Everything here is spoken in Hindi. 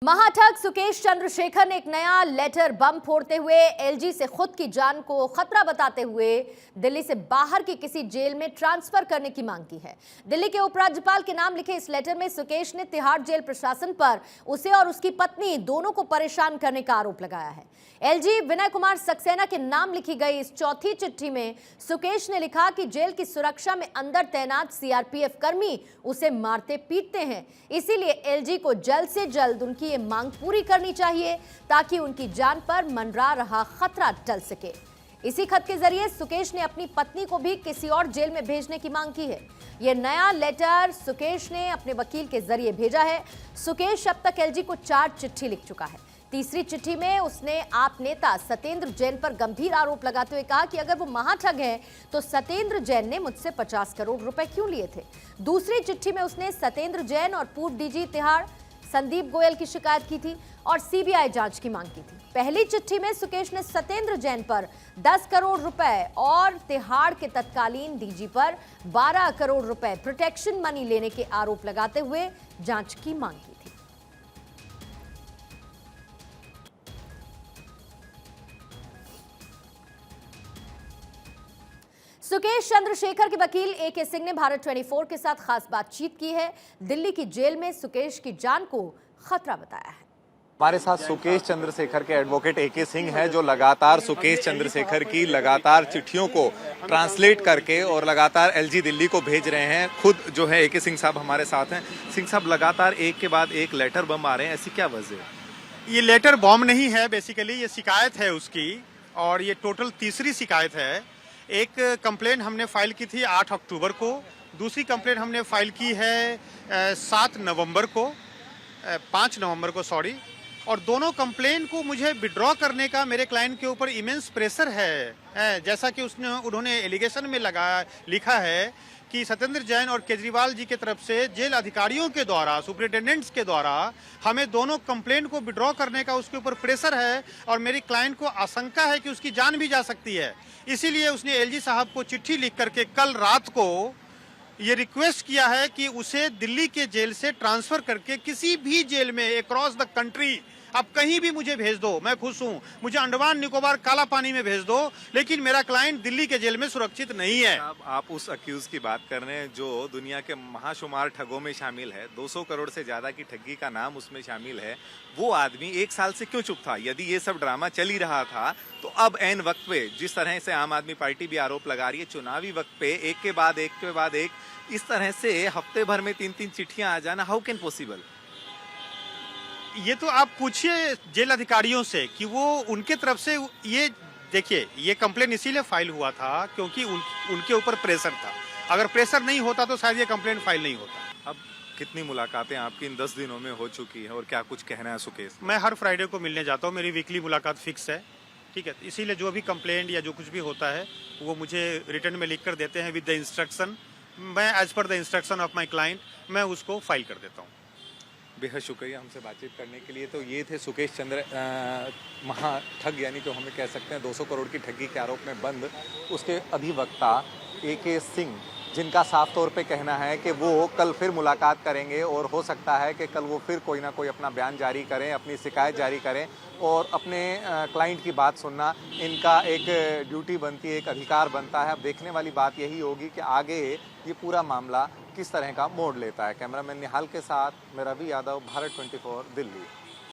महाठग सुकेश चंद्रशेखर ने एक नया लेटर बम फोड़ते हुए एलजी से खुद की जान को खतरा बताते हुए दिल्ली से बाहर की किसी जेल में ट्रांसफर करने की मांग की है। दिल्ली के उपराज्यपाल के नाम लिखे इस लेटर में सुकेश ने तिहाड़ जेल प्रशासन पर उसे और उसकी पत्नी दोनों को परेशान करने का आरोप लगाया है। एलजी विनय कुमार सक्सेना के नाम लिखी गई इस चौथी चिट्ठी में सुकेश ने लिखा कि जेल की सुरक्षा में अंदर तैनात सीआरपीएफ कर्मी उसे मारते पीटते हैं, इसीलिए एलजी को जल्द से जल्द उनकी ये मांग पूरी करनी चाहिए ताकि उनकी जान पर मंडरा रहा खतरा टल सके। इसी खत के जरिए सुकेश ने अपनी पत्नी को भी किसी और जेल में भेजने की मांग की है। यह नया लेटर सुकेश ने अपने वकील के जरिए भेजा है। सुकेश अब तक एलजी को 4 चिट्ठी लिख चुका है। तीसरी चिट्ठी में उसने आप नेता सत्येंद्र जैन पर गंभीर आरोप लगाते हुए कहा कि अगर वो महाठग हैं तो सत्येंद्र जैन ने मुझसे 50 करोड़ रुपए क्यों लिए थे। दूसरी चिट्ठी में उसने सत्येंद्र जैन और पूर्व डीजी तिहाड़ संदीप गोयल की शिकायत की थी और सीबीआई जांच की मांग की थी। पहली चिट्ठी में सुकेश ने सत्येंद्र जैन पर 10 करोड़ रुपए और तिहाड़ के तत्कालीन डीजी पर 12 करोड़ रुपए प्रोटेक्शन मनी लेने के आरोप लगाते हुए जांच की मांग की थी। सुकेश चंद्रशेखर के वकील एके सिंह ने भारत 24 के साथ खास बातचीत की है। दिल्ली की जेल में सुकेश की जान को खतरा बताया है। हमारे साथ सुकेश चंद्रशेखर के एडवोकेट एके सिंह हैं, जो लगातार सुकेश चंद्रशेखर की लगातार चिट्ठियों को ट्रांसलेट करके और लगातार एलजी दिल्ली को भेज रहे हैं। खुद जो है एके सिंह साहब हमारे साथ हैं। सिंह साहब, लगातार एक के बाद एक लेटर बम आ रहे हैं, ऐसी क्या वजह है? ये लेटर बम नहीं है, बेसिकली ये शिकायत है उसकी, और ये टोटल तीसरी शिकायत है। एक कंप्लेन हमने फाइल की थी 8 अक्टूबर को, दूसरी कंप्लेन हमने फाइल की है 7 नवंबर को, 5 नवंबर को सॉरी, और दोनों कंप्लेन को मुझे विड्रॉ करने का मेरे क्लाइंट के ऊपर इमेंस प्रेशर है। जैसा कि उन्होंने एलिगेशन में लिखा है कि सत्येंद्र जैन और केजरीवाल जी की तरफ से जेल अधिकारियों के द्वारा, सुपरिटेंडेंट्स के द्वारा हमें दोनों कंप्लेंट को विड्रॉ करने का उसके ऊपर प्रेशर है और मेरी क्लाइंट को आशंका है कि उसकी जान भी जा सकती है। इसीलिए उसने एलजी साहब को चिट्ठी लिख करके कल रात को ये रिक्वेस्ट किया है कि उसे दिल्ली के जेल से ट्रांसफर करके किसी भी जेल में अक्रॉस द कंट्री आप कहीं भी मुझे भेज दो, मैं खुश हूं। मुझे अंडमान निकोबार काला पानी में भेज दो, लेकिन मेरा क्लाइंट दिल्ली के जेल में सुरक्षित नहीं है। आप उस अक्यूज की बात कर रहे हैं जो दुनिया के महाशुमार ठगों में शामिल है, 200 करोड़ से ज्यादा की ठगी का नाम उसमें शामिल है। वो आदमी 1 साल से क्यों चुप था? यदि ये सब ड्रामा चल ही रहा था तो अब ऐन वक्त पे, जिस तरह से आम आदमी पार्टी भी आरोप लगा रही है, चुनावी वक्त पे एक के बाद एक इस तरह से हफ्ते भर में 3-3 चिट्ठियां आ जाना, हाउ कैन पॉसिबल? ये तो आप पूछिए जेल अधिकारियों से कि वो उनके तरफ से ये देखिए, ये कंप्लेन इसीलिए फाइल हुआ था क्योंकि उनके ऊपर प्रेशर था। अगर प्रेशर नहीं होता तो शायद ये कंप्लेन फाइल नहीं होता। अब कितनी मुलाकातें आपकी इन 10 दिनों में हो चुकी है और क्या कुछ कहना है सुकेश? मैं हर फ्राइडे को मिलने जाता हूँ, मेरी वीकली मुलाकात फिक्स है, ठीक है। इसीलिए जो भी कंप्लेंट या जो कुछ भी होता है वो मुझे रिटर्न में लिख कर देते हैं विद द इंस्ट्रक्शन। मैं as per the instruction of my client मैं उसको फाइल कर देता हूँ। बेहद शुक्रिया हमसे बातचीत करने के लिए। तो ये थे सुकेश चंद्र महाठग, यानी जो हमें कह सकते हैं 200 करोड़ की ठगी के आरोप में बंद उसके अधिवक्ता एके सिंह, जिनका साफ तौर पे कहना है कि वो कल फिर मुलाकात करेंगे और हो सकता है कि कल वो फिर कोई ना कोई अपना बयान जारी करें, अपनी शिकायत जारी करें और अपने क्लाइंट की बात सुनना इनका एक ड्यूटी बनती है, एक अधिकार बनता है। अब देखने वाली बात यही होगी कि आगे ये पूरा मामला किस तरह का मोड़ लेता है। कैमरामैन निहाल के साथ मैं रवि यादव, भारत 24 दिल्ली।